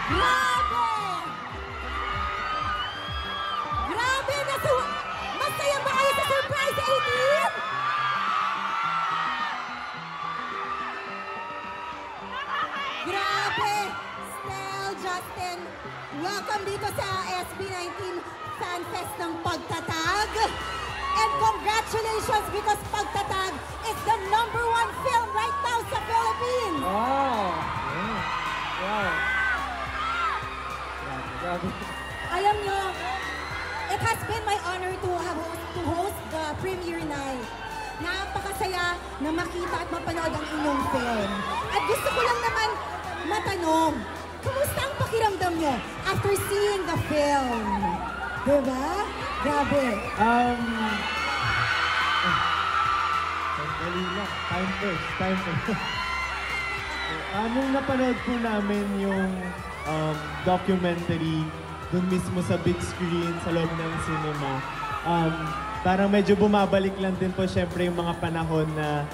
Grabe! Grabe! Masaya ba kayo sa Surprise 18? Grabe! Stel, Justin, welcome dito sa SB19 Fan Fest ng Pagtatag. And congratulations because Pagtatag is the #1 film right now sa Philippines. Wow! Wow! Grabe. Alam nyo, it has been my honor to host the premiere night. Napakasaya na makita at mapanood ang inyong film. At gusto ko lang naman matanong, kumusta ang pakiramdam nyo after seeing the film? Diba? Grabe. Dali lang. Time first. Nung napanood po namin yung documentary dun mismo sa big screen, sa loob ng cinema, parang medyo bumabalik lang din po syempre yung mga panahon na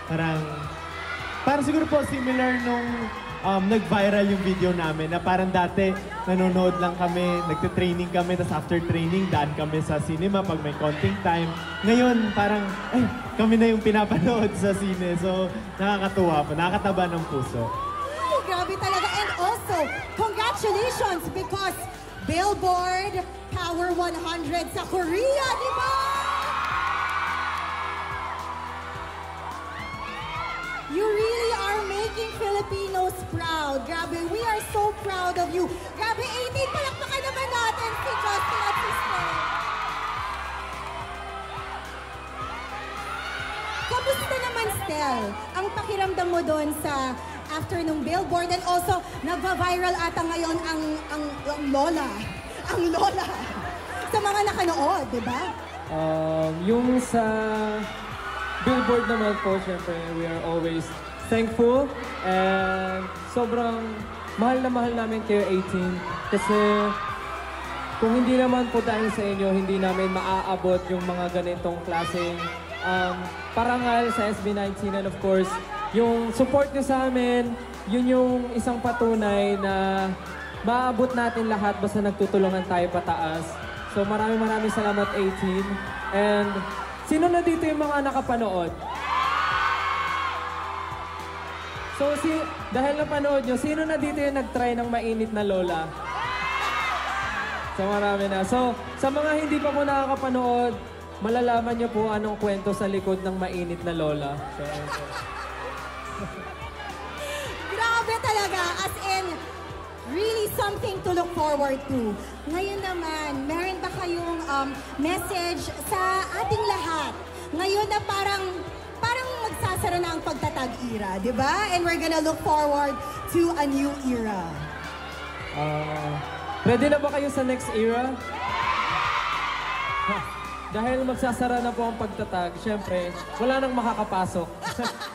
parang siguro po similar nung nag-viral yung video namin na parang dati nanonood lang kami, nagte-training kami, tapos after training, daan kami sa cinema pag may konting time. Ngayon, parang kami na yung pinapanood sa sine. So, nakakatuwa po, nakakataba ng puso. Ay, grabe talaga. And also, congratulations because Billboard Power 100 sa Korea, di ba? You really are making Filipinos proud. Grabe, we are so proud of you. Grabe, 18, palakpakan naman natin si Justin at si Stel. Kamusta naman, Stel? Ang pakiramdam mo doon sa after nung Billboard and also nagva-viral ata ngayon ang Lola. Ang Lola. Sa mga nakanood, di ba? Yung sa Billboard naman po, syempre, we are always thankful and sobrang mahal na mahal namin kayo 18 kasi kung hindi naman po dahil sa inyo, hindi namin maaabot yung mga ganitong klaseng parangal sa SB19 and of course, yung support nyo sa amin, yun yung isang patunay na maaabot natin lahat basta nagtutulungan tayo pataas. So maraming salamat 18 and sino na dito yung mga nakapanood? So, dahil napanood nyo, sino na dito yung nag-try ng mainit na lola? So, marami na. So, sa mga hindi pa po nakakapanood, malalaman nyo po anong kwento sa likod ng mainit na lola. So, Grabe talaga. As in, really something to look forward to. Ngayon naman, meron ba kayong message sa ating lahat? Ngayon na parang magsasara na ang Pagtatag era, di ba? And we're gonna look forward to a new era. Ready na ba kayo sa next era? Dahil magsasara na po ang Pagtatag, syempre, wala nang makakapasok.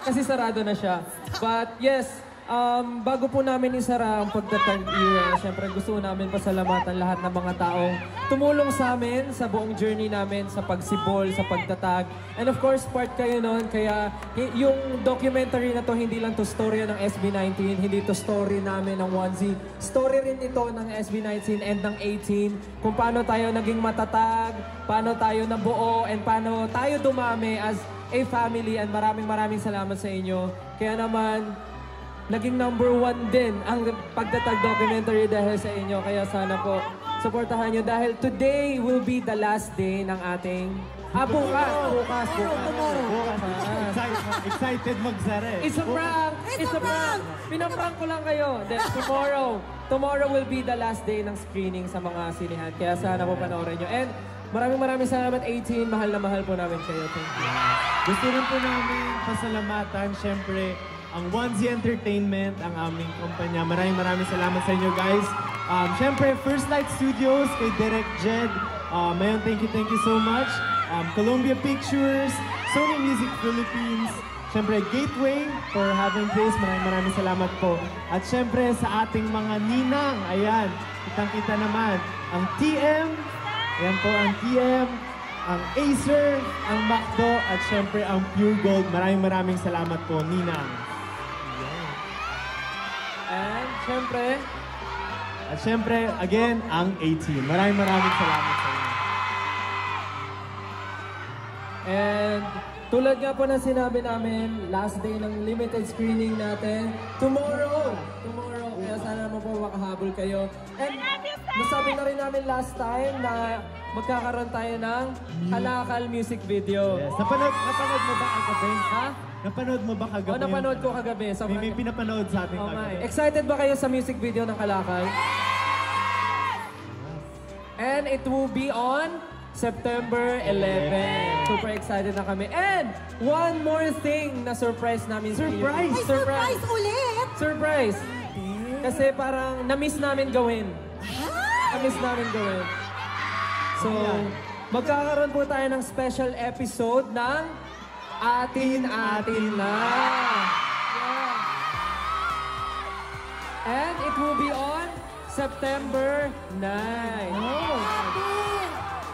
Kasi sarado na siya. But yes, bago po namin isara ang Pagtatag era, syempre gusto namin pasalamatan lahat ng mga taong tumulong sa amin sa buong journey namin sa pagsibol, sa pagtatag. And of course, part kayo nun. Kaya yung documentary na to, hindi lang to story ng SB19, hindi to story namin ng 1Z. Story rin ito ng SB19 and ng 18 kung paano tayo naging matatag, paano tayo nabuo, and paano tayo dumami as a family. And maraming salamat sa inyo. Kaya naman, naging #1 din ang Pagtatag documentary dahil sa inyo. Kaya sana po, supportahan nyo dahil today will be the last day ng ating... bukas. Excited magsara eh. It's a prank! It's a prank! Pinaprank ko lang kayo. Then tomorrow will be the last day ng screening sa mga sinihan. Kaya sana po panoorin nyo. And maraming salamat 18. Mahal na mahal po namin kayo. Thank you. Gusto rin po namin pasalamatan, syempre, ang 1Z Entertainment, ang aming kumpanya. Maraming salamat sa inyo, guys. Syempre, First Light Studios, kay Direk Jed. Mayon, thank you so much. Columbia Pictures, Sony Music Philippines, syempre, Gateway for having this. Maraming salamat po. At syempre, sa ating mga ninang, ayan, kitang-kita naman, ang TM, ayan po ang TM, ang Acer, ang MacDo, at syempre, ang Pure Gold. Maraming salamat po, ninang. And syempre, At syempre, again, ang 18. Maraming salamat sa inyo. And tulad nga po na sinabi namin, last day ng limited screening natin, tomorrow, kaya sana naman po makahabol kayo. And nasabi na rin namin last time na magkakaroon tayo ng Kalakal music video. Yes. Napanood mo ba kagabi? Ha? Napanood mo ba kagabi? Oo, napanood ko kagabi. May pinapanood sa atin kagabi. Excited ba kayo sa music video ng Kalakal? And it will be on September 11. Super excited na kami. And one more thing na surprise namin sa inyo. Surprise! May surprise ulit! Surprise! Kasi parang na-miss namin gawin. Na-miss namin gawin. So, magkakaroon po tayo ng special episode ng Atin-Atin Na. Yeah. And it will be on September 9. Oh.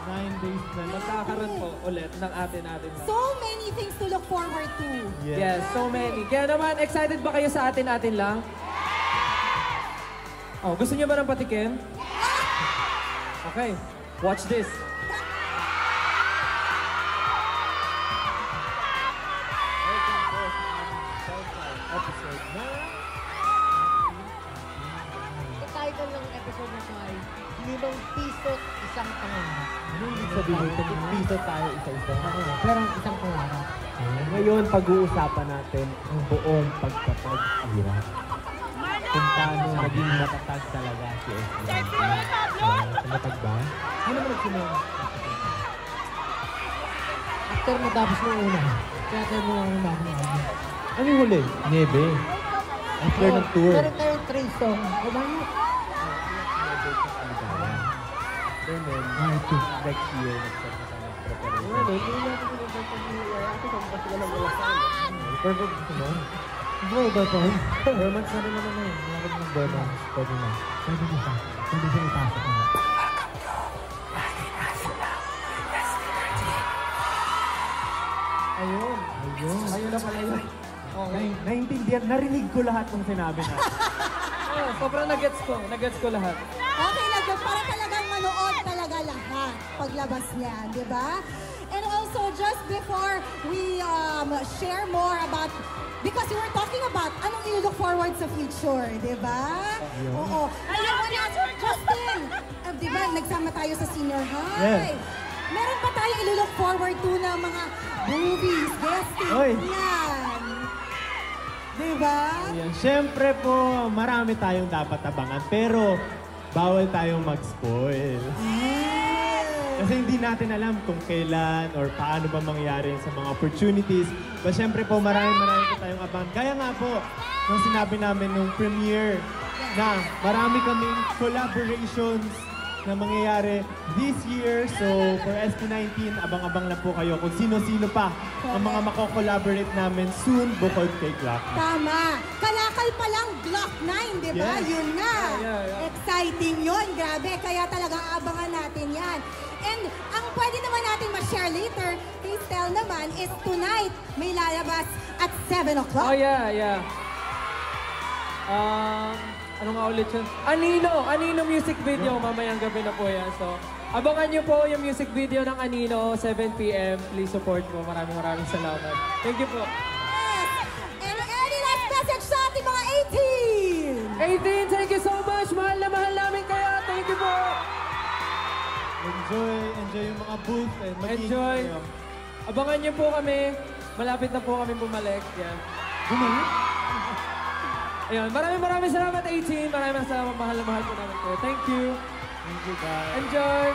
9 days na lang. Magkakaroon po ulit ng Atin-Atin Na. So many things to look forward to. Yes, so many. Kaya naman, excited ba kayo sa Atin-Atin Lang? Oh, gusto niyo ba ng patikim? Okay, watch this. Ang title ng episode na ito ay 5 piso't isang pangarap. Ano yung sabihin? Piso tayo isa-isa. Pero isang pangarap. Ngayon, pag-uusapan natin ang buong pagkapag-hirap. Kung paano maging matatag talaga si SB19. Matatag ba? Ano naman nagsimula? After matapos ng una, kaya tayo mo ang mga Ano yung huli? Nebe. After ng tour. Meron tayong 3 song. O bakit? Then, next year, nag-start na tayo ng preparation. Perfect gusto mo? Bro, dapat. 4 months na rin naman na yun. Nakakit ng 4 months. Pwede na. Pwede siya. Pwede siya ipasok na. Ayun. Ayun na pala yun. Okay. Naintindihan, narinig ko lahat ng sinabi na. Oh, sobrang nagets ko lahat. Okay lang yun, para talagang manood talaga lahat paglabas niya, di ba? And also, just before we share more about, because we were talking about anong i-look forward sa future, di ba? Oo. Alam mo na, Justin, di ba, nagsama tayo sa senior high. Yes. Meron pa tayo i-look forward to na mga movies, guesting, Oy. yan. Di ba? Ayan. Siyempre po, marami tayong dapat abangan. Pero, bawal tayong mag-spoil. Kasi hindi natin alam kung kailan or paano ba mangyari sa mga opportunities. But siyempre po, marami po tayong abangan. Kaya nga po, nung sinabi namin nung premiere na marami kaming collaborations na mangyayari this year. So, for SB19, abang-abang lang po kayo kung sino-sino pa ang mga mako-collaborate namin soon bukod kay Glock. Tama. Kalakal pa lang Glock 9, di ba? Yes. Yun na. Yeah. Exciting yun. Grabe. Kaya talaga abangan natin yan. And ang pwede naman natin ma-share later kay Stel naman is tonight may lalabas at 7 o'clock. Oh, yeah. Ano nga ulit yun? Anino music video. Mamayang gabi na po yan. So, abangan nyo po yung music video ng Anino, 7 p.m. Please support po. Maraming salamat. Thank you po. Yes. And any last message sa ating mga 18? 18, thank you so much. Mahal na mahal namin kayo. Thank you po. Enjoy yung mga booth and Enjoy. Abangan nyo po kami. Malapit na po kami bumalik. Yan. Bumalik? Ayun, maraming salamat 18. Maraming salamat. Mahal na mahal po namin kayo. Thank you. Thank you, guys. Enjoy.